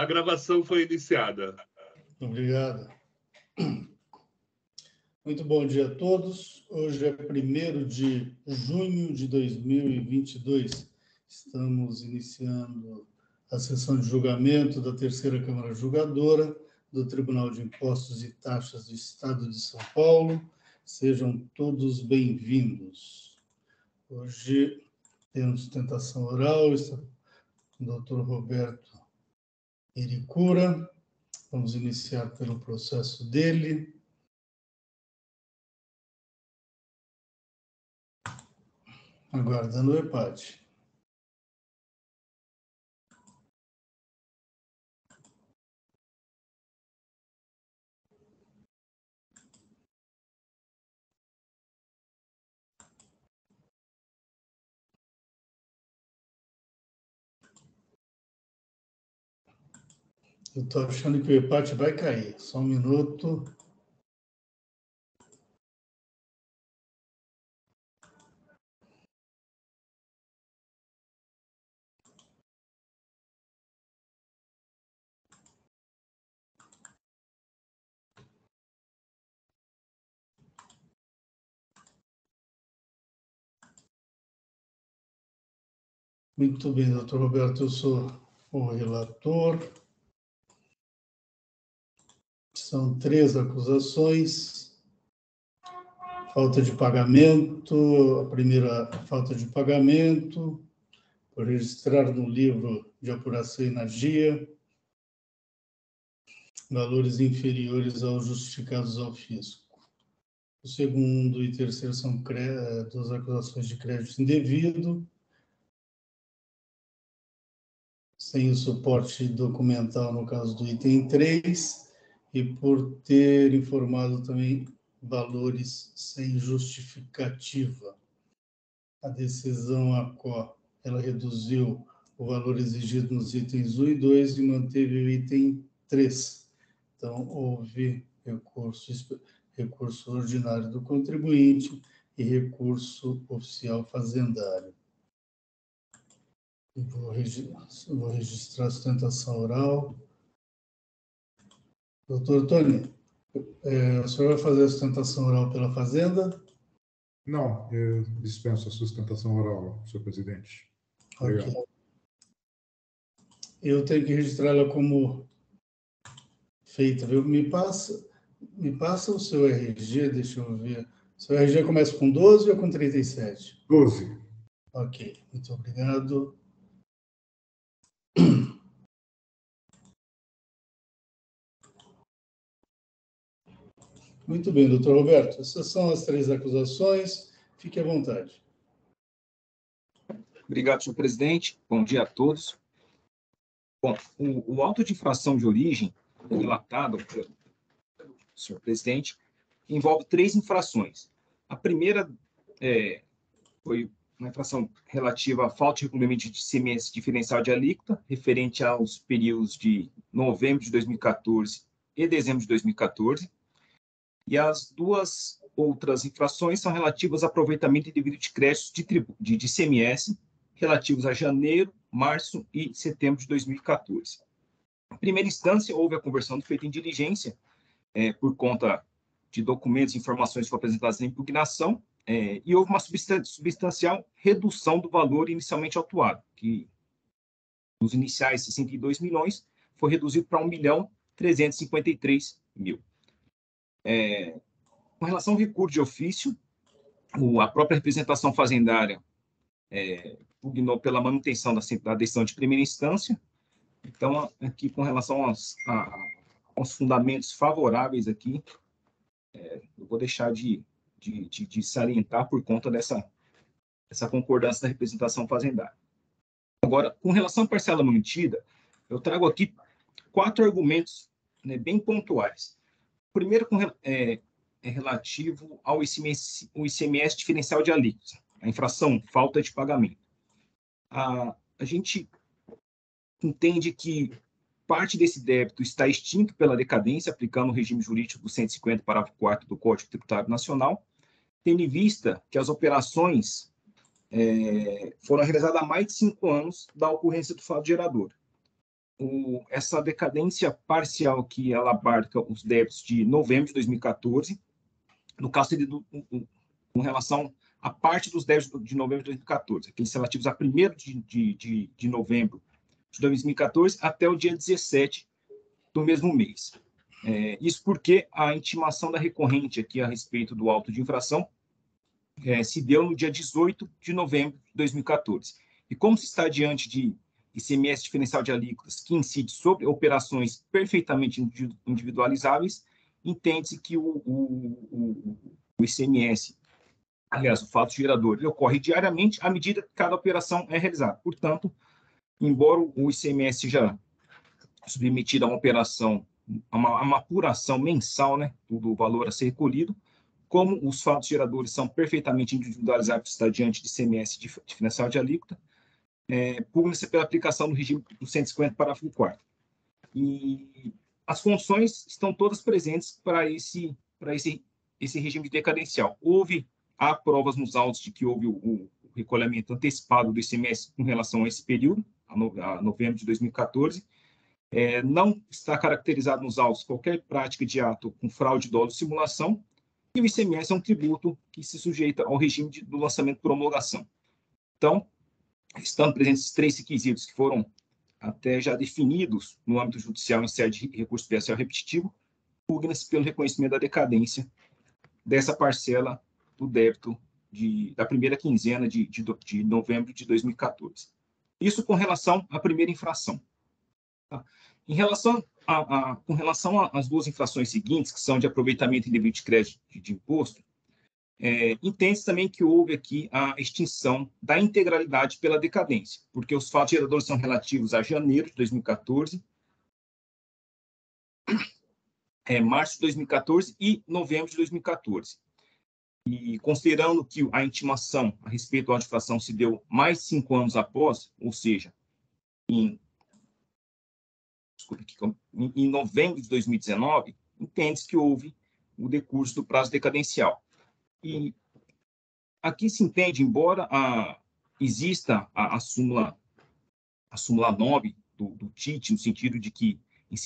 A gravação foi iniciada. Obrigado. Muito bom dia a todos. Hoje é 1º de junho de 2022. Estamos iniciando a sessão de julgamento da Terceira Câmara Julgadora do Tribunal de Impostos e Taxas do Estado de São Paulo. Sejam todos bem-vindos. Hoje temos sustentação oral, está o doutor Roberto Iricura. Vamos iniciar pelo processo dele. Aguardando o EPAD. Eu estou achando que o EPAD vai cair. Só um minuto. Muito bem, doutor Roberto, eu sou o relator. São 3 acusações. Falta de pagamento, a primeira falta de pagamento, por registrar no livro de apuração Energia valores inferiores aos justificados ao fisco. O segundo e terceiro são 2 acusações de crédito indevido, sem o suporte documental no caso do item 3, e por ter informado também valores sem justificativa. A decisão ACO, ela reduziu o valor exigido nos itens 1 e 2 e manteve o item 3. Então, houve recurso ordinário do contribuinte e recurso oficial fazendário. Vou registrar a sustentação oral. Doutor Tony, o senhor vai fazer a sustentação oral pela Fazenda? Não, eu dispenso a sustentação oral, senhor presidente. Obrigado. Ok. Eu tenho que registrá-la como feita, viu? Me passa o seu RG, deixa eu ver. Seu RG começa com 12 ou com 37? 12. Ok, muito obrigado. Muito bem, doutor Roberto. Essas são as 3 acusações. Fique à vontade. Obrigado, senhor presidente. Bom dia a todos. Bom, o auto de infração de origem relatado pelo senhor presidente envolve 3 infrações. A primeira foi uma infração relativa à falta de regulamento de ICMS diferencial de alíquota, referente aos períodos de novembro de 2014 e dezembro de 2014. E as 2 outras infrações são relativas ao aproveitamento indevido de créditos de ICMS, relativos a janeiro, março e setembro de 2014. Em primeira instância, houve a conversão do feito em diligência, por conta de documentos e informações que foram apresentadas na impugnação, e houve uma substancial redução do valor inicialmente autuado, que nos iniciais 62 milhões foi reduzido para 1.353.000. Com relação ao recurso de ofício, a própria representação fazendária pugnou pela manutenção da decisão de primeira instância. Então, aqui, com relação aos fundamentos favoráveis aqui, eu vou deixar de salientar por conta dessa concordância da representação fazendária. Agora, com relação à parcela mantida, eu trago aqui 4 argumentos, bem pontuais. O primeiro é relativo ao ICMS diferencial de alíquota, a infração falta de pagamento. A gente entende que parte desse débito está extinto pela decadência, aplicando o regime jurídico do 150, parágrafo 4º do Código Tributário Nacional, tendo em vista que as operações foram realizadas há mais de 5 anos da ocorrência do fato gerador. essa decadência parcial que ela abarca os débitos de novembro de 2014, no caso seria com relação à parte dos débitos de novembro de 2014, aqueles relativos a 1º de novembro de 2014 até o dia 17 do mesmo mês. Isso porque a intimação da recorrente aqui a respeito do auto de infração se deu no dia 18 de novembro de 2014. E como se está diante de ICMS diferencial de alíquotas que incide sobre operações perfeitamente individualizáveis, entende-se que o ICMS, aliás, o fato gerador, ele ocorre diariamente à medida que cada operação é realizada. Portanto, embora o ICMS seja submetido a uma operação, a uma apuração mensal, né, do valor a ser recolhido, como os fatos geradores são perfeitamente individualizáveis, está diante de ICMS diferencial de alíquota, pugna-se pela aplicação do regime do 150, parágrafo 4º. E as condições estão todas presentes para esse regime decadencial. Há provas nos autos de que houve o recolhimento antecipado do ICMS com relação a esse período, a novembro de 2014. Não está caracterizado nos autos qualquer prática de ato com fraude, dolo ou simulação, e o ICMS é um tributo que se sujeita ao regime do lançamento por homologação. Então, estando presentes esses 3 requisitos que foram até já definidos no âmbito judicial em sede de recurso especial repetitivo, pugna-se pelo reconhecimento da decadência dessa parcela do débito da primeira quinzena de novembro de 2014. Isso com relação à primeira infração. Tá? Com relação às 2 infrações seguintes, que são de aproveitamento indevido de crédito de imposto, entende-se também que houve aqui a extinção da integralidade pela decadência, porque os fatos geradores são relativos a janeiro de 2014, março de 2014 e novembro de 2014. E considerando que a intimação a respeito da infração se deu mais de 5 anos após, ou seja, em novembro de 2019, entende-se que houve o decurso do prazo decadencial. E aqui se entende, embora exista a súmula 9 do TIT, no sentido de que, em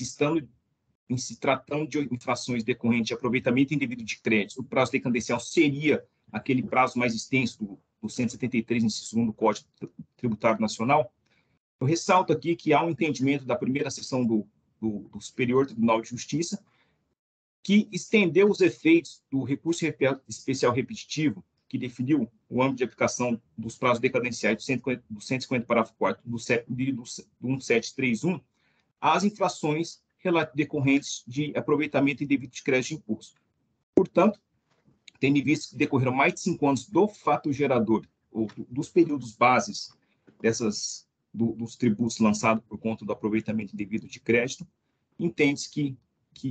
se tratando de infrações decorrentes de aproveitamento indevido de crédito, o prazo decadencial seria aquele prazo mais extenso do 173, inciso 2 do Código Tributário Nacional. Eu ressalto aqui que há um entendimento da primeira seção do Superior Tribunal de Justiça que estendeu os efeitos do recurso especial repetitivo, que definiu o âmbito de aplicação dos prazos decadenciais do 150, parágrafo 4º do 1731, às infrações decorrentes de aproveitamento indevido de crédito de imposto. Portanto, tendo em vista que decorreram mais de 5 anos do fato gerador, ou dos períodos bases dos tributos lançados por conta do aproveitamento indevido de crédito, entende-se que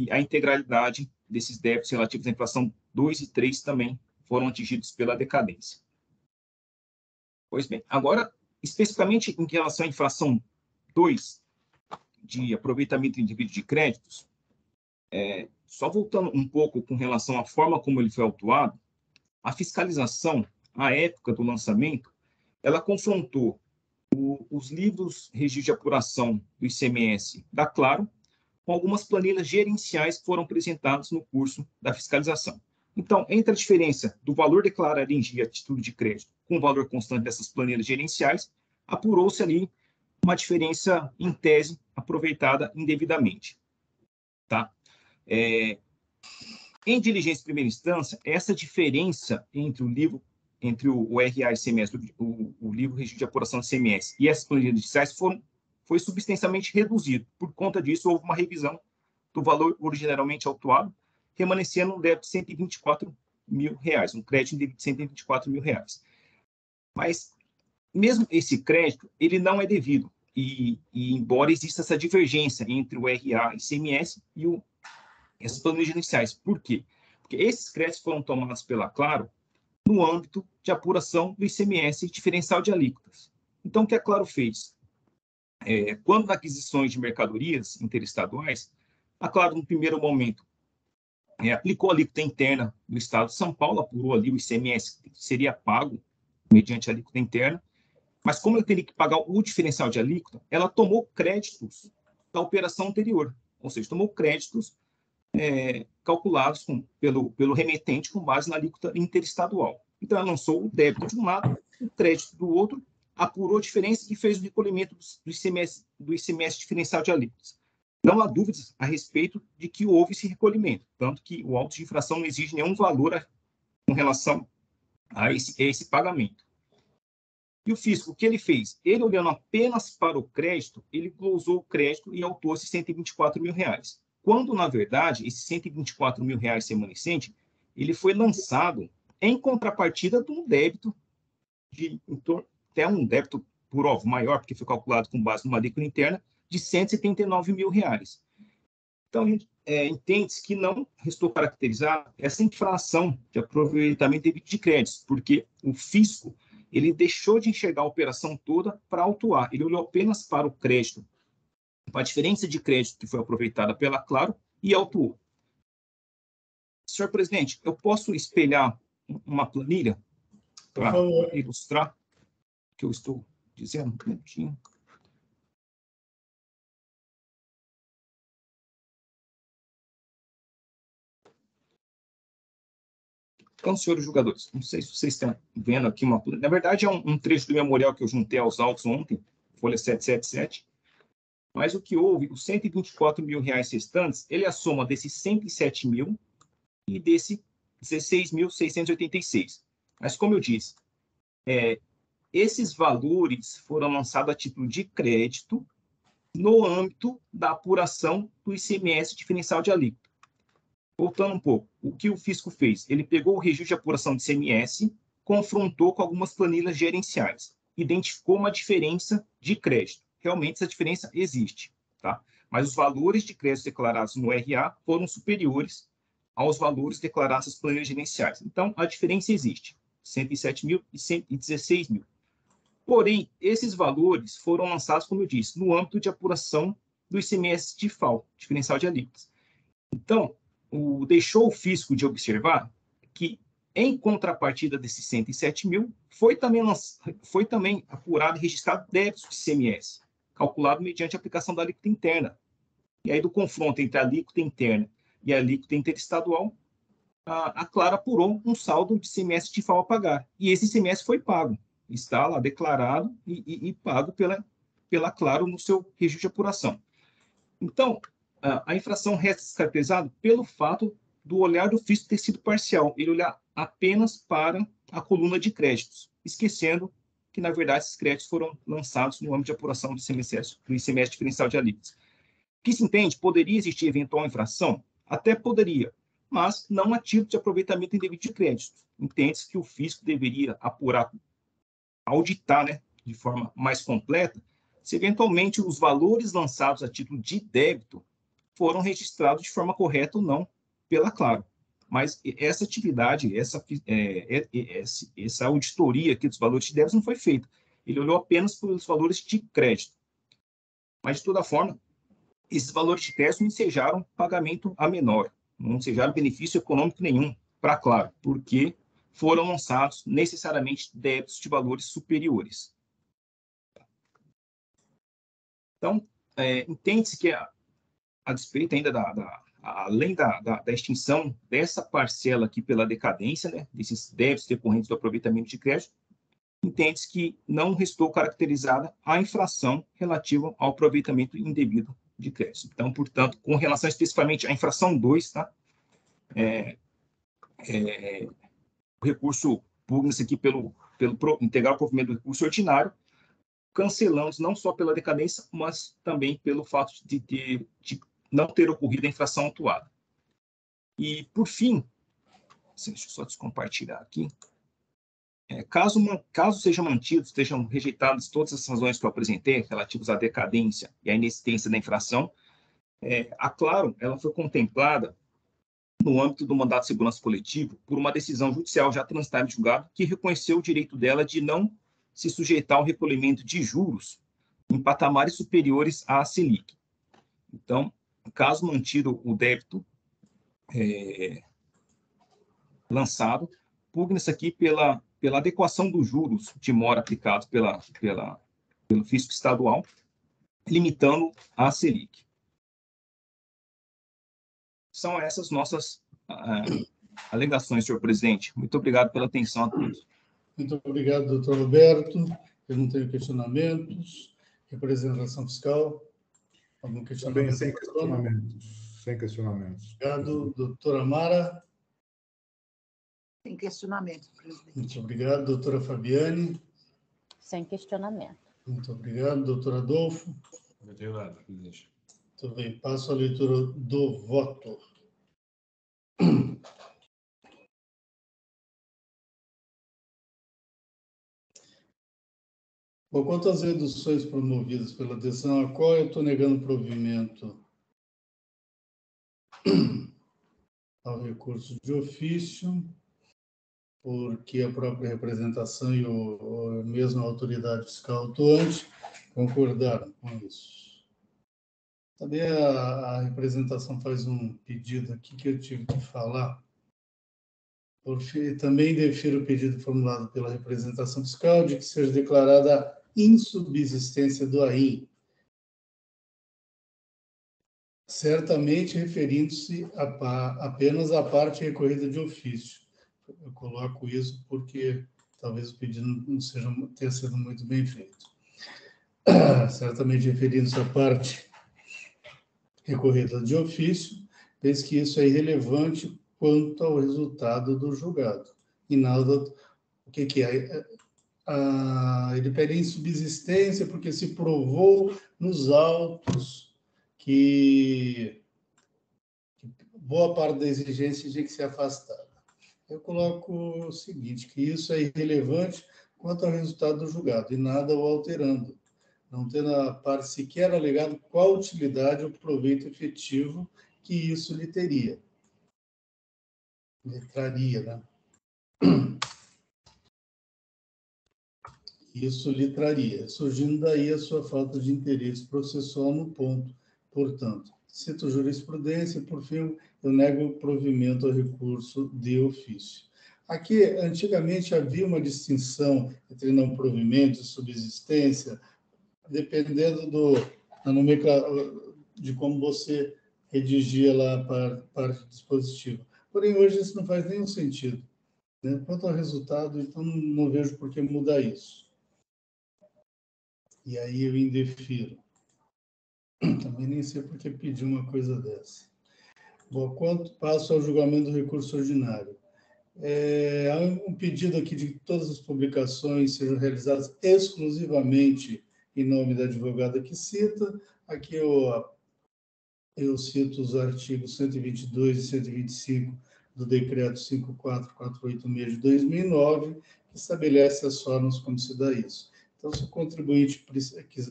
a integralidade desses débitos relativos à infração 2 e 3 também foram atingidos pela decadência. Pois bem, agora, especificamente em relação à infração 2, de aproveitamento indevido de créditos, só voltando um pouco com relação à forma como ele foi autuado, a fiscalização, à época do lançamento, ela confrontou os livros registro de apuração do ICMS da Claro com algumas planilhas gerenciais que foram apresentadas no curso da fiscalização. Então, entre a diferença do valor declarado em dia a título de crédito com o valor constante dessas planilhas gerenciais, apurou-se ali uma diferença, em tese, aproveitada indevidamente. Tá? Em diligência de primeira instância, essa diferença entre o RA e ICMS, o livro registro de apuração do ICMS e essas planilhas judiciais foi substancialmente reduzido. Por conta disso, houve uma revisão do valor originalmente autuado, remanescendo um débito de R$124 mil, um crédito indevido de R$124 mil. Mas, mesmo esse crédito, ele não é devido. E embora exista essa divergência entre o RA e ICMS e essas planilhas judiciais. Por quê? Porque esses créditos foram tomados pela Claro no âmbito de apuração do ICMS diferencial de alíquotas. Então, o que a Claro fez? Quando nas aquisições de mercadorias interestaduais, a Claro, no primeiro momento, aplicou a alíquota interna do Estado de São Paulo, apurou ali o ICMS que seria pago mediante a alíquota interna, mas como ele teria que pagar o diferencial de alíquota, ela tomou créditos da operação anterior, ou seja, tomou créditos calculados pelo remetente com base na alíquota interestadual. Então, ela lançou o débito de um lado, o crédito do outro, apurou a diferença e fez o recolhimento do ICMS diferencial de alíquotas. Não há dúvidas a respeito de que houve esse recolhimento, tanto que o auto de infração não exige nenhum valor com relação a esse pagamento. E o fisco, o que ele fez? Ele, olhando apenas para o crédito, ele glosou o crédito e autuou esses R$124 mil. Quando, na verdade, esse R$124 mil remanescente, ele foi lançado em contrapartida de um débito até um débito por óbvio maior, porque foi calculado com base numa alíquota interna, de R$179 mil. Então, entende-se que não restou caracterizar essa infração de aproveitamento devido de créditos, porque o fisco ele deixou de enxergar a operação toda para autuar. Ele olhou apenas para o crédito, para a diferença de crédito que foi aproveitada pela Claro e autuou. Senhor presidente, eu posso espelhar uma planilha para ilustrar o que eu estou dizendo? Um minutinho. Então, senhores jogadores, não sei se vocês estão vendo aqui uma... Na verdade, é um trecho do memorial que eu juntei aos autos ontem, folha 777. Mas o que houve, os R$124 mil restantes, ele é a soma desses 107 mil e desse 16.686. Mas, como eu disse, esses valores foram lançados a título de crédito no âmbito da apuração do ICMS diferencial de alíquota. Voltando um pouco, o que o fisco fez? Ele pegou o registro de apuração de ICMS, confrontou com algumas planilhas gerenciais, identificou uma diferença de crédito. Realmente, essa diferença existe, tá? Mas os valores de crédito declarados no RA foram superiores aos valores declarados nas planilhas gerenciais. Então, a diferença existe, 107 mil e 116 mil. Porém, esses valores foram lançados, como eu disse, no âmbito de apuração do ICMS de FAO, diferencial de alíquotas. Então, deixou o fisco de observar que, em contrapartida desses 107 mil, foi também apurado e registrado débitos de ICMS, calculado mediante a aplicação da alíquota interna. E aí, do confronto entre a alíquota interna e a alíquota interestadual, a Claro apurou um saldo de ICMS de FAO a pagar. E esse ICMS foi pago. Está lá declarado e pago pela Claro no seu registro de apuração. Então, a infração resta descaracterizada pelo fato do olhar do fisco ter sido parcial. Ele olhar apenas para a coluna de créditos, esquecendo que, na verdade, esses créditos foram lançados no âmbito de apuração do ICMS diferencial de alíquotas. O que se entende? Poderia existir eventual infração? Até poderia, mas não a título de aproveitamento indevido de créditos. Entende-se que o fisco deveria apurar, auditar, né, de forma mais completa, se eventualmente os valores lançados a título de débito foram registrados de forma correta ou não pela Claro. Mas essa atividade, essa auditoria aqui dos valores de débitos não foi feita. Ele olhou apenas pelos valores de crédito. Mas, de toda forma, esses valores de crédito não ensejaram pagamento a menor, não ensejaram benefício econômico nenhum para a Claro, porque foram lançados necessariamente débitos de valores superiores. Então, entende-se que, a despeito ainda além da extinção dessa parcela aqui pela decadência, né, desses débitos decorrentes do aproveitamento de crédito, entende-se que não restou caracterizada a infração relativa ao aproveitamento indevido de crédito. Então, portanto, com relação especificamente à infração 2, tá? O recurso pugna-se aqui pelo integral provimento do recurso ordinário, cancelamos não só pela decadência, mas também pelo fato de não ter ocorrido a infração autuada. E, por fim, deixa eu só descompartilhar aqui, caso sejam rejeitadas todas as razões que eu apresentei, relativas à decadência e à inexistência da infração, a Claro ela foi contemplada no âmbito do mandato de segurança coletivo por uma decisão judicial já transitada em julgado que reconheceu o direito dela de não se sujeitar ao recolhimento de juros em patamares superiores à Selic. Então, caso mantido o débito lançado, pugna-se aqui pela adequação dos juros de mora aplicados pelo fisco estadual limitando a Selic. São essas nossas alegações, senhor presidente. Muito obrigado pela atenção a todos. Muito obrigado, doutor Roberto. Eu não tenho questionamentos. Representação fiscal. Algum questionamento? Também sem questionamentos. Sem questionamentos. Obrigado, doutora Mara. Sem questionamento, presidente. Muito obrigado, doutora Fabiane. Sem questionamento. Muito obrigado, doutor Adolfo. Não tenho nada, presidente. Muito bem, passo a leitura do voto. Bom, quanto às reduções promovidas pela decisão a qual eu estou negando provimento ao recurso de ofício, porque a própria representação e a mesma autoridade fiscal atuante concordaram com isso. Também a representação faz um pedido aqui que eu tive que falar. Também defiro o pedido formulado pela representação fiscal de que seja declarada a insubsistência do AIM, certamente referindo-se apenas à parte recorrida de ofício. Eu coloco isso porque talvez o pedido não tenha sido muito bem feito. Certamente referindo-se à parte recorrida de ofício, penso que isso é irrelevante quanto ao resultado do julgado. E nada, o que é? Ele pede insubsistência porque se provou nos autos que boa parte da exigência tinha que ser afastada. Eu coloco o seguinte, que isso é irrelevante quanto ao resultado do julgado, e nada o alterando, não tendo a parte sequer alegado qual utilidade ou proveito efetivo que isso lhe teria. Lhe traria, né? Isso lhe traria, surgindo daí a sua falta de interesse processual no ponto. Portanto, cito jurisprudência e, por fim, eu nego o provimento ao recurso de ofício. Aqui, antigamente, havia uma distinção entre não provimento e subsistência, dependendo de como você redigia lá a parte dispositiva. Porém, hoje isso não faz nenhum sentido, né? Quanto ao resultado, então, não vejo por que mudar isso. E aí eu indefiro. Também nem sei por que pedir uma coisa dessa. Bom, quanto passo ao julgamento do recurso ordinário. Há um pedido aqui de que todas as publicações sejam realizadas exclusivamente em nome da advogada que cita. Aqui eu cito os artigos 122 e 125 do Decreto 54.486 de 2009, que estabelece as formas como se dá isso. Então, se o contribuinte,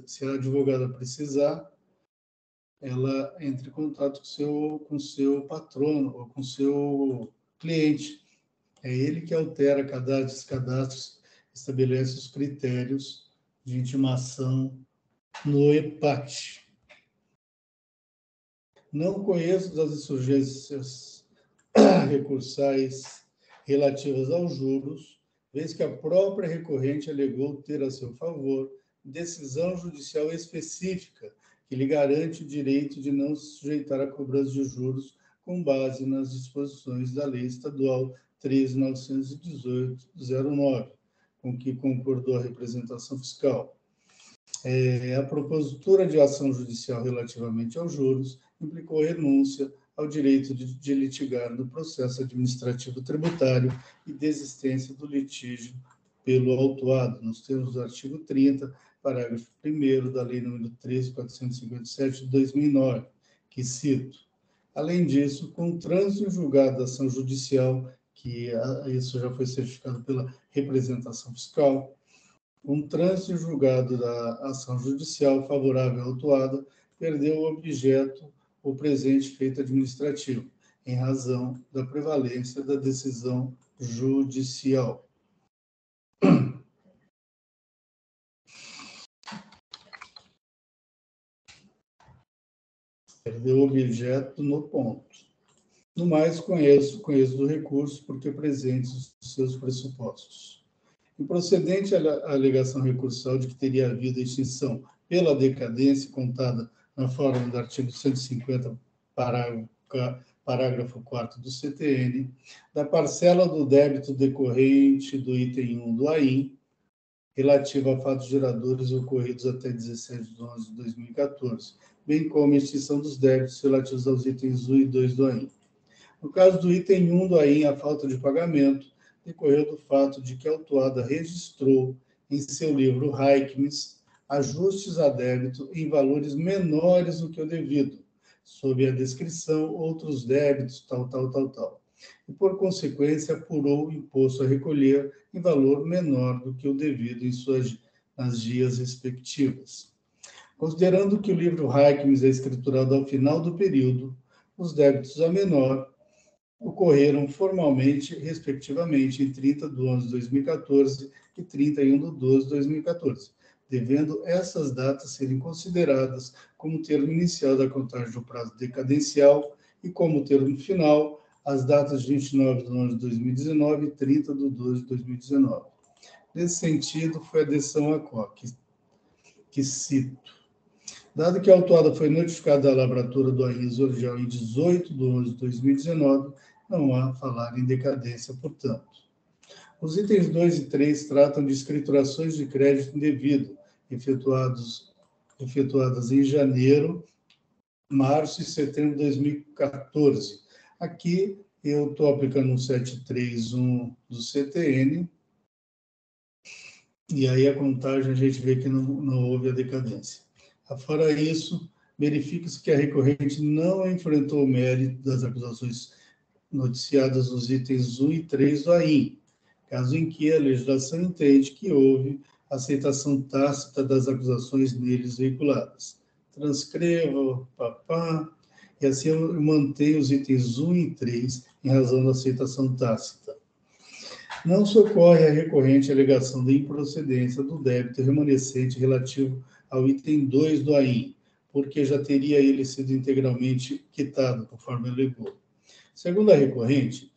se a advogada precisar, ela entre em contato com o seu patrono ou com o seu cliente. É ele que altera cadastros, descadastros, estabelece os critérios de intimação no EPAT. Não conheço das insurgências recursais relativas aos juros, vez que a própria recorrente alegou ter a seu favor decisão judicial específica que lhe garante o direito de não se sujeitar à cobrança de juros com base nas disposições da Lei Estadual 13.918/09, com que concordou a representação fiscal. A propositura de ação judicial relativamente aos juros implicou renúncia ao direito de litigar no processo administrativo tributário e desistência do litígio pelo autuado, nos termos do artigo 30, parágrafo 1º da Lei nº 13.457 de 2009, que cito. Além disso, com o trânsito em julgado da ação judicial, que isso já foi certificado pela representação fiscal, um trânsito em julgado da ação judicial favorável à autuada perdeu o objeto ou presente feito administrativo, em razão da prevalência da decisão judicial. Perdeu o objeto no ponto. No mais, conheço do recurso porque presentes os seus pressupostos. Improcedente a alegação recursal de que teria havido extinção pela decadência contada na forma do artigo 150, parágrafo 4º do CTN, da parcela do débito decorrente do item 1 do AIM, relativa a fatos geradores ocorridos até 17 de 11 de 2014, bem como a extinção dos débitos relativos aos itens 1 e 2 do AIM. No caso do item 1 do AIM, a falta de pagamento decorreu do fato de que a autuada registrou em seu livro Reikmes ajustes a débito em valores menores do que o devido, sob a descrição outros débitos, tal. E, por consequência, apurou o imposto a recolher em valor menor do que o devido nas dias respectivas. Considerando que o livro Reikmes é escriturado ao final do período, os débitos a menor ocorreram formalmente, respectivamente, em 30 de 11 de 2014 e 31 de 12 de 2014, devendo essas datas serem consideradas como termo inicial da contagem do prazo decadencial e como termo final as datas de 29 de 11 de 2019 e 30 de 12 de 2019. Nesse sentido, foi a decisão ACO, que cito. Dado que a autuada foi notificada à lavratura do AIM Zordial em 18 de 11 de 2019, não há falar em decadência, portanto. Os itens 2 e 3 tratam de escriturações de crédito indevido, efetuadas em janeiro, março e setembro de 2014. Aqui eu estou aplicando um 731 do CTN, e aí a contagem a gente vê que não houve a decadência. Fora isso, verifica-se que a recorrente não enfrentou o mérito das acusações noticiadas nos itens 1 e 3 do AIM, caso em que a legislação entende que houve aceitação tácita das acusações neles veiculadas. Transcrevo, e assim eu mantenho os itens 1 e 3 em razão da aceitação tácita. Não socorre a recorrente a alegação de improcedência do débito remanescente relativo ao item 2 do AIM, porque já teria ele sido integralmente quitado, conforme alegou. Segundo a recorrente,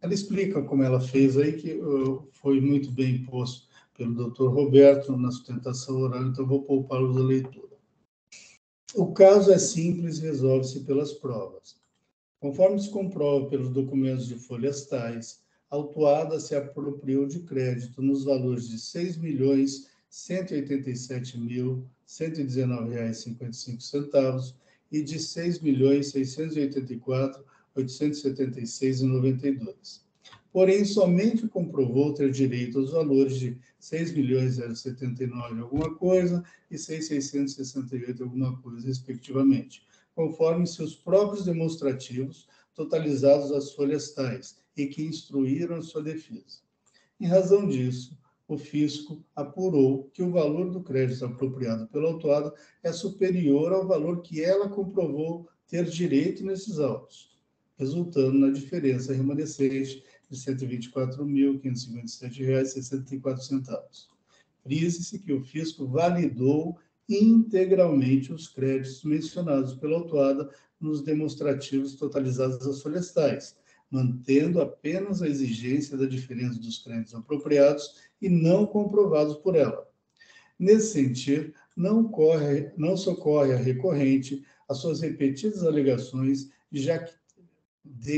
ela explica como ela fez aí, que foi muito bem posto pelo Dr. Roberto na sustentação oral, então vou poupá-los da leitura. O caso é simples e resolve-se pelas provas. Conforme se comprova pelos documentos de folhas tais, a autuada se apropriou de crédito nos valores de R$ 6.187.119,55 e de R$ 6.684.876,92. Porém, somente comprovou ter direito aos valores de R$ 6.079 alguma coisa e R$ 6.668 alguma coisa, respectivamente, conforme seus próprios demonstrativos totalizados às folhas tais e que instruíram a sua defesa. Em razão disso, o fisco apurou que o valor do crédito apropriado pela autuada é superior ao valor que ela comprovou ter direito nesses autos, resultando na diferença remanescente de R$ 124.557,64. Frise-se que o fisco validou integralmente os créditos mencionados pela autuada nos demonstrativos totalizados às folhas tais, mantendo apenas a exigência da diferença dos créditos apropriados e não comprovados por ela. Nesse sentido, não socorre a recorrente às suas repetidas alegações de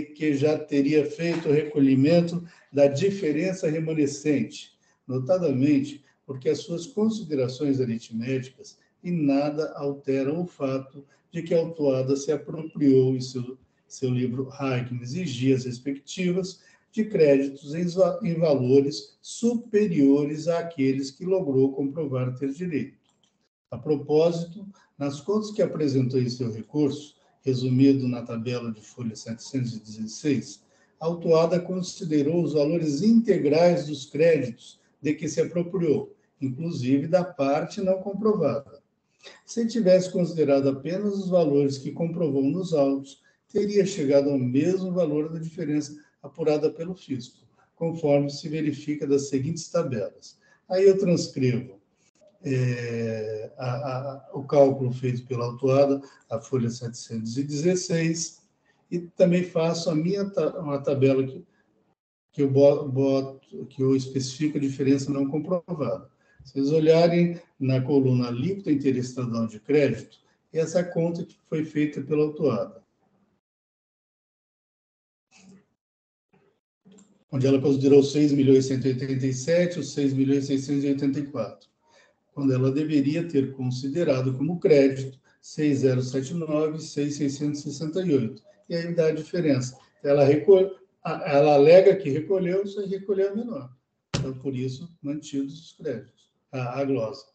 que já teria feito o recolhimento da diferença remanescente, notadamente porque as suas considerações aritméticas em nada alteram o fato de que a autuada se apropriou em seu livro Reikmes e Gias respectivas de créditos em valores superiores àqueles que logrou comprovar ter direito. A propósito, nas contas que apresentou em seu recurso, resumido na tabela de folha 716, a autuada considerou os valores integrais dos créditos de que se apropriou, inclusive da parte não comprovada. Se tivesse considerado apenas os valores que comprovou nos autos, teria chegado ao mesmo valor da diferença apurada pelo fisco, conforme se verifica das seguintes tabelas. Aí eu transcrevo o cálculo feito pela autuada, a folha 716, e também faço uma tabela que eu especifico a diferença não comprovada. Se vocês olharem na coluna alíquota interesse estadual de crédito, essa conta que foi feita pela autuada, onde ela considerou 6.187.000, os 6.684.000, quando ela deveria ter considerado como crédito 6.079, 6.668. E aí dá a diferença. Ela alega que recolheu, só recolheu a menor. Então, por isso, mantidos os créditos, a glosa.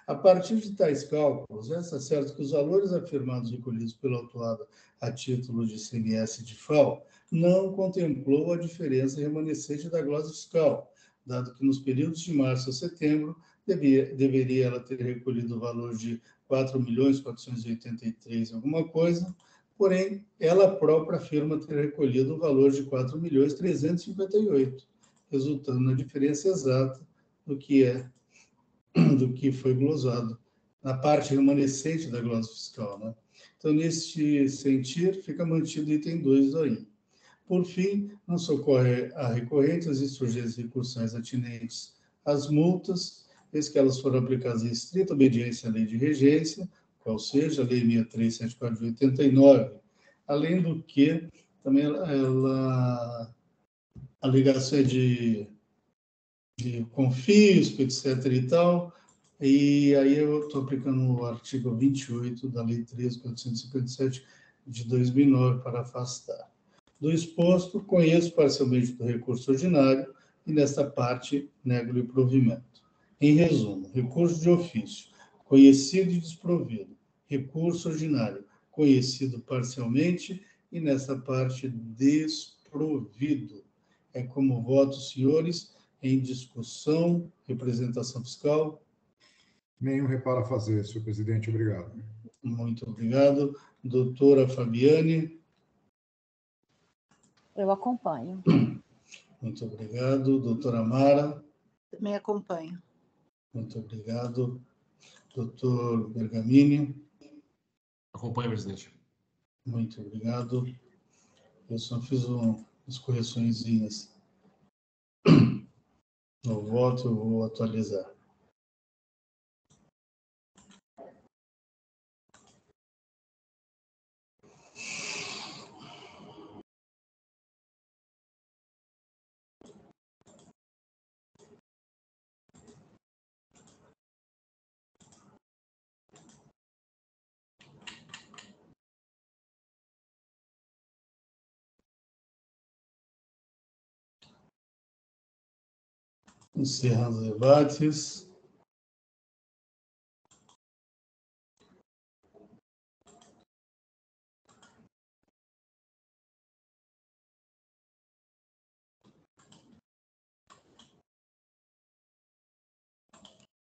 A partir de tais cálculos, é certo que os valores afirmados recolhidos pela autuada a título de ICMS de FAO não contemplou a diferença remanescente da glosa fiscal, dado que nos períodos de março a setembro deveria ela ter recolhido o valor de 4.483 alguma coisa, porém, ela própria afirma ter recolhido o valor de 4.358, resultando na diferença exata do que foi glosado, na parte remanescente da glosa fiscal, né? Então, neste sentido, fica mantido o item 2 aí. Por fim, não socorre a recorrente as insurgências recursais atinentes às multas, eis que elas foram aplicadas em estrita obediência à lei de regência, qual seja a lei 6374 de 89, além do que também ela alegações de confisco, etc. e tal, e aí eu estou aplicando o artigo 28 da Lei 13.457 de 2009 para afastar. Do exposto, conheço parcialmente do recurso ordinário e, nesta parte, nego-lhe o provimento. Em resumo, recurso de ofício, conhecido e desprovido. Recurso ordinário, conhecido parcialmente e, nesta parte, desprovido. É como voto, senhores, em discussão, representação fiscal. Nenhum reparo a fazer, senhor presidente. Obrigado. Muito obrigado. Doutora Fabiane. Eu acompanho. Muito obrigado. Doutora Mara. Também acompanho. Muito obrigado. Doutor Bergamini. Acompanhe, presidente. Muito obrigado. Eu só fiz umas correçõezinhas no voto, eu vou atualizar. Encerrando os debates.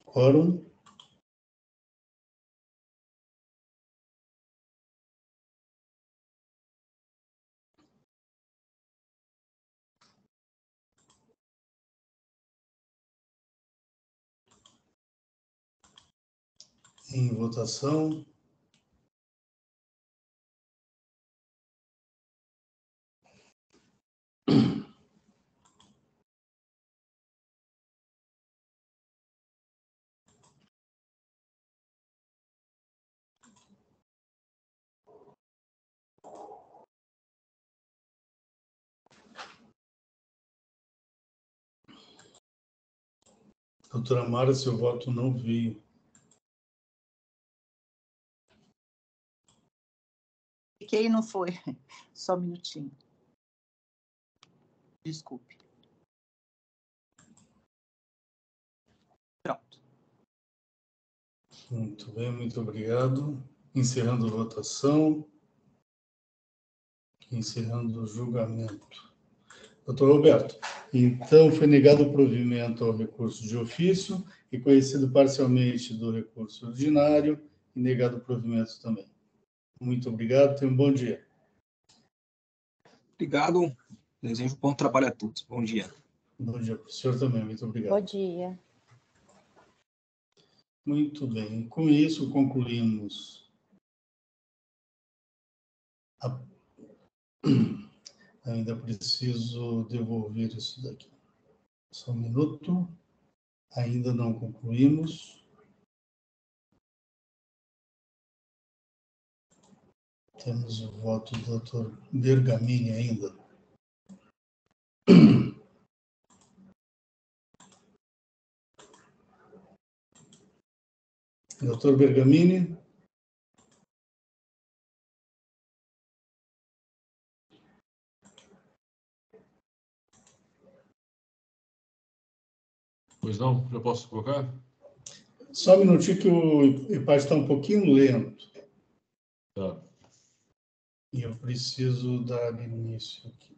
Quórum. Em votação. Doutora Mara, seu voto não veio. Fiquei e não foi. Só um minutinho. Desculpe. Pronto. Muito bem, muito obrigado. Encerrando a votação. Encerrando o julgamento. Doutor Roberto, então foi negado o provimento ao recurso de ofício e conhecido parcialmente do recurso ordinário e negado o provimento também. Muito obrigado, tenha um bom dia. Obrigado. Desejo bom trabalho a todos. Bom dia. Bom dia para o senhor também, muito obrigado. Bom dia. Muito bem, com isso concluímos Ainda preciso devolver isso daqui. Só um minuto. Ainda não concluímos. Temos o voto do doutor Bergamini ainda. Doutor Bergamini? Pois não? Já posso colocar? Só um minutinho que o iPad está um pouquinho lento. Tá. E eu preciso dar início aqui.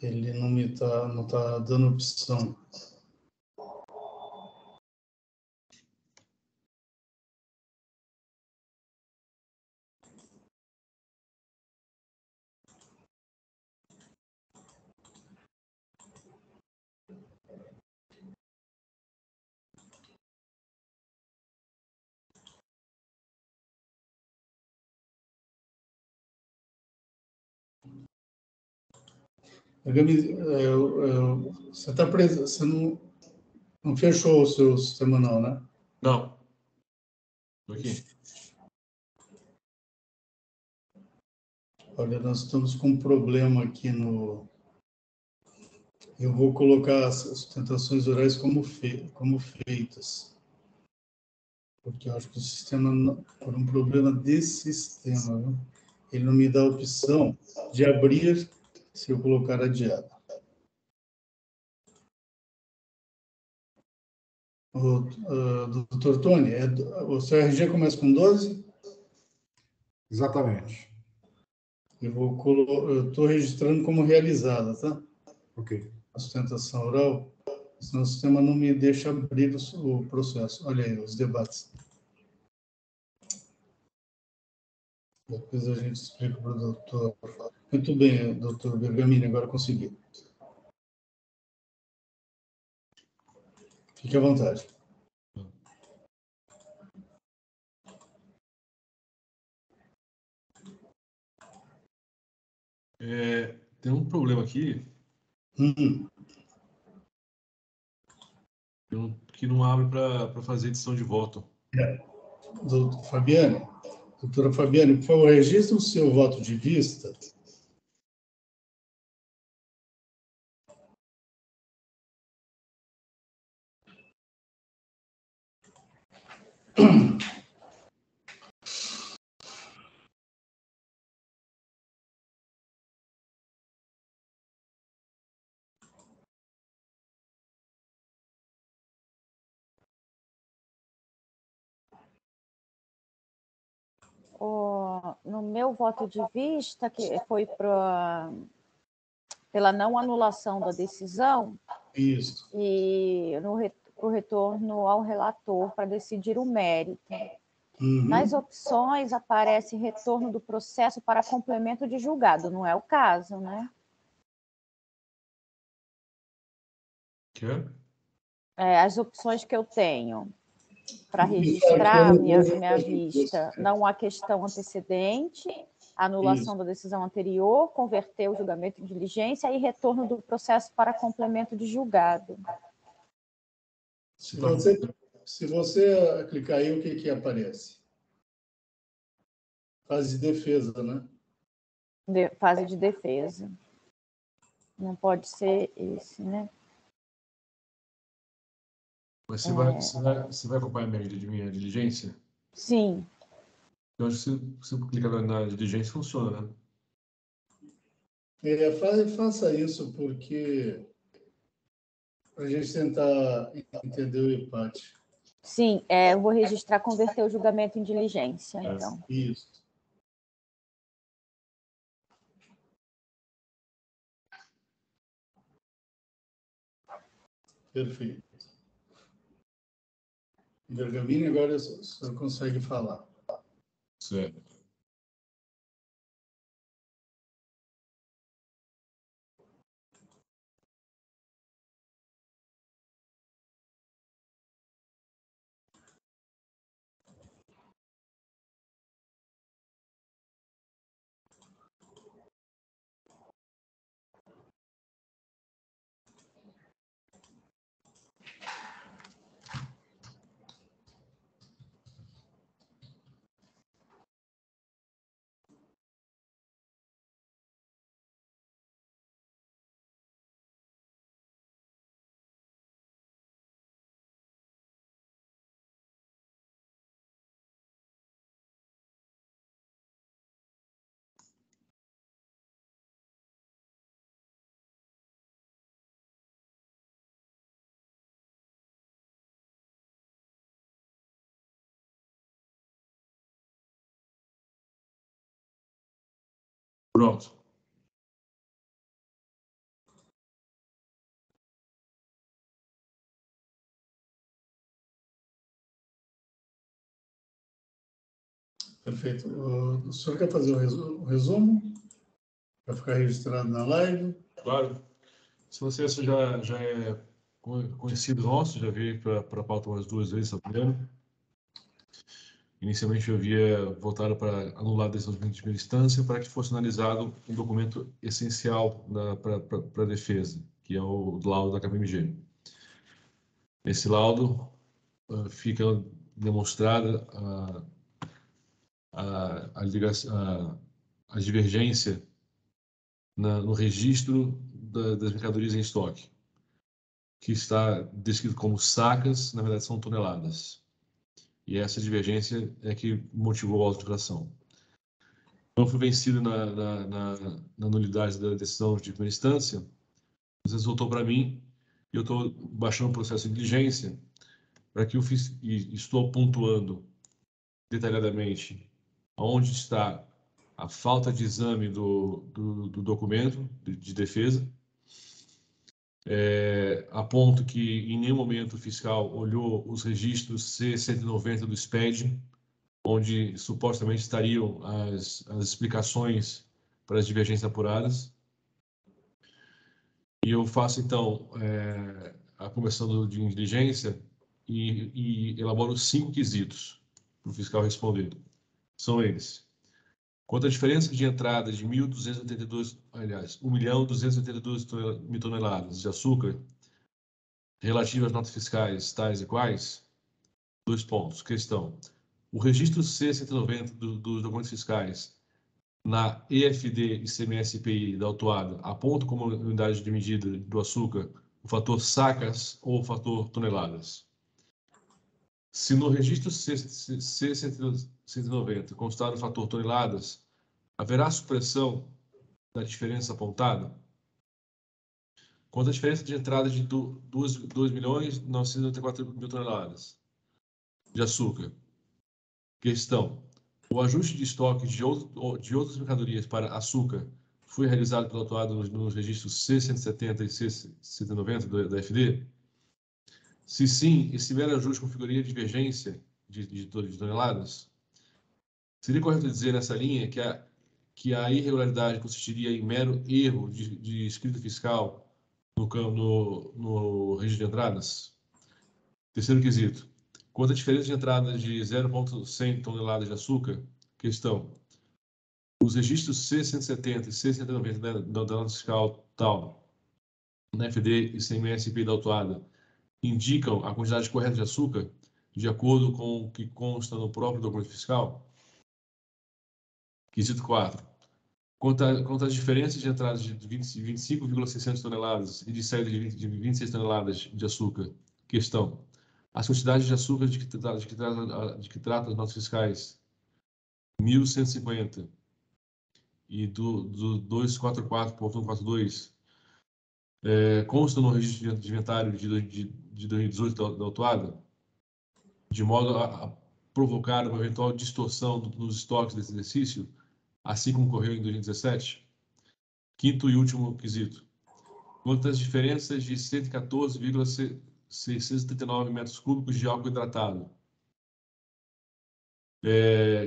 Ele não tá dando opção. Bergamini, você está preso, você não fechou o seu sistema não, né? Não. Tô aqui. Olha, nós estamos com um problema aqui no... Eu vou colocar as sustentações orais como feitas. Porque eu acho que o sistema, por um problema desse sistema, viu? Ele não me dá a opção de abrir se eu colocar adiado. Doutor Tony, o seu RG começa com 12? Exatamente. Eu estou registrando como realizada, tá? Ok. A sustentação oral, senão o sistema não me deixa abrir o processo. Olha aí, os debates. Depois a gente explica para o doutor. Muito bem, doutor Bergamini, agora consegui. Fique à vontade. Tem um problema aqui que não abre para fazer edição de voto. Doutora Fabiane, por favor, registre o seu voto de vista. No meu voto de vista, que foi pela não anulação da decisão, Isso. e para o retorno ao relator para decidir o mérito. Nas Uhum. opções aparece retorno do processo para complemento de julgado, não é o caso, né? Quer? As opções que eu tenho para registrar minha vista, não há questão antecedente, anulação da decisão anterior, converter o julgamento em diligência e retorno do processo para complemento de julgado. Se você clicar aí, o que aparece? Fase de defesa, né? Fase de defesa. Não pode ser esse, né? Mas você vai acompanhar minha diligência? Sim. Eu acho que se você clicar na diligência, funciona, né? Faça isso, porque para a gente tentar entender o empate. Sim, eu vou registrar converter o julgamento em diligência, então. Isso. Perfeito. Bergamini, agora você consegue falar. Certo. Pronto. Perfeito. O senhor quer fazer o resumo? Para ficar registrado na live? Claro. Esse processo já é conhecido nosso, já veio para a pauta umas 2 vezes, a primeira. Inicialmente eu havia voltado para anular a decisão de primeira instância para que fosse analisado um documento essencial para a defesa, que é o laudo da KPMG. Nesse laudo fica demonstrada a divergência no registro das mercadorias em estoque, que está descrito como sacas, na verdade são toneladas. E essa divergência é que motivou a auto-infração. Então, fui vencido na nulidade da decisão de primeira instância, você voltou para mim e eu estou baixando o processo de diligência para que eu estou pontuando detalhadamente onde está a falta de exame do documento de defesa, a ponto que em nenhum momento o fiscal olhou os registros C-190 do SPED, onde supostamente estariam as explicações para as divergências apuradas. E eu faço, então, a conversão de diligência e elaboro 5 quesitos para o fiscal responder. São eles: quanto à diferença de entrada de 1.282 mil toneladas de açúcar relativa às notas fiscais tais e quais, 2 pontos. Questão: o registro C-190 dos documentos fiscais na EFD ICMS-PI da autuada aponta como unidade de medida do açúcar o fator sacas ou o fator toneladas. Se no registro C-190 constar o fator toneladas, haverá supressão da diferença apontada? Quanto à diferença de entrada de 2.994.000 toneladas de açúcar. Questão: o ajuste de estoque de outras mercadorias para açúcar foi realizado pelo autuado nos registros C-170 e C-190 da FD? Se sim, esse mero ajuste configuraria divergência de toneladas? Seria correto dizer nessa linha que a irregularidade consistiria em mero erro de escrita fiscal no registro de entradas? Terceiro quesito: quanto à diferença de entrada de 0,100 toneladas de açúcar, questão: os registros C-170 e C-190 da nota fiscal tal, na FD e CMS-PI da autuada, indicam a quantidade correta de açúcar de acordo com o que consta no próprio documento fiscal? Quesito 4. Quanto às diferenças de entrada de 25,600 toneladas e de saída de 26 toneladas de açúcar, questão: as quantidades de açúcar de que trata as notas fiscais 1.150 e do 244.142 constam no registro de inventário de 2018 da autuada, de modo a provocar uma eventual distorção nos estoques desse exercício, assim como ocorreu em 2017? Quinto e último quesito: quanto às diferenças de 114,639 metros cúbicos de álcool hidratado.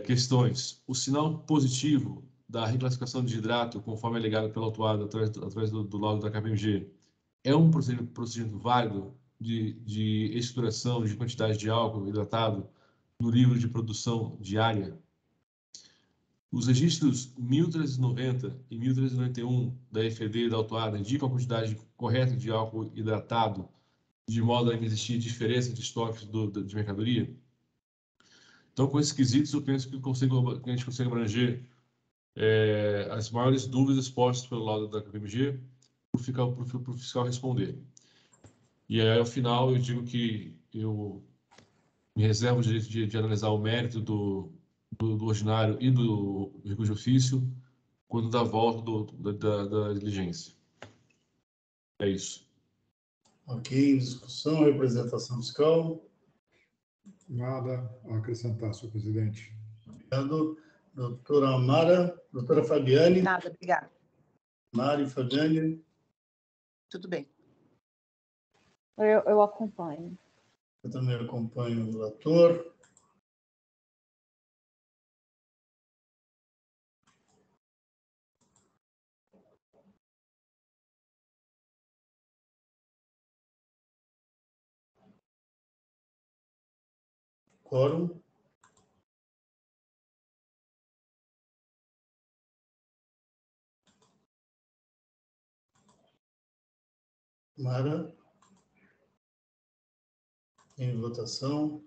Questões: o sinal positivo da reclassificação de hidrato, conforme alegado pelo autuado através do laudo da KPMG, é um procedimento válido de estruturação de quantidade de álcool hidratado no livro de produção diária? Os registros 1390 e 1391 da EFD da autuada indicam a quantidade correta de álcool hidratado, de modo a não existir diferença de estoques de mercadoria? Então, com esses quesitos, eu penso que a gente consegue abranger as maiores dúvidas postas pelo lado da KPMG para o fiscal responder. E aí, ao final, eu digo que eu me reservo o direito de analisar o mérito do ordinário e do recurso de ofício quando dá volta da diligência. É isso. Ok, em discussão, representação fiscal. Nada a acrescentar, senhor presidente. Obrigado. Doutora Amara, doutora Fabiane. Nada, obrigada. Mari, Fabiane. Tudo bem. Eu acompanho. Eu também acompanho o relator. Quórum. Mara. Em votação.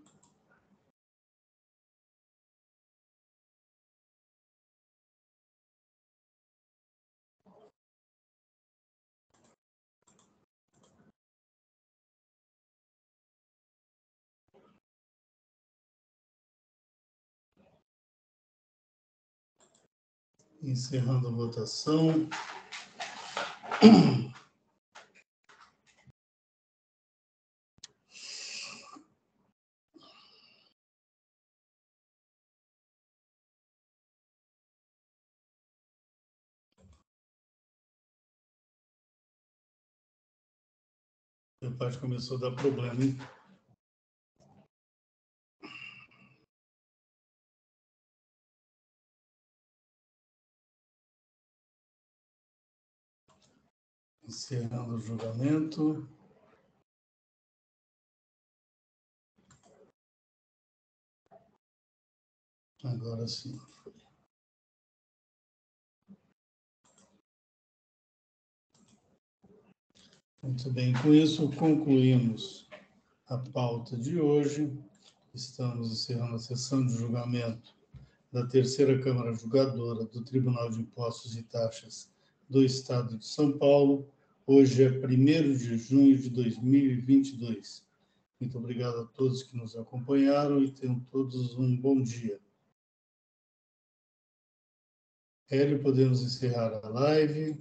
Encerrando a votação. A parte começou a dar problema, hein? Encerrando o julgamento. Agora sim. Muito bem, com isso concluímos a pauta de hoje. Estamos encerrando a sessão de julgamento da terceira Câmara Julgadora do Tribunal de Impostos e Taxas do Estado de São Paulo. Hoje é 1º de junho de 2022. Muito obrigado a todos que nos acompanharam e tenham todos um bom dia. Hélio, podemos encerrar a live.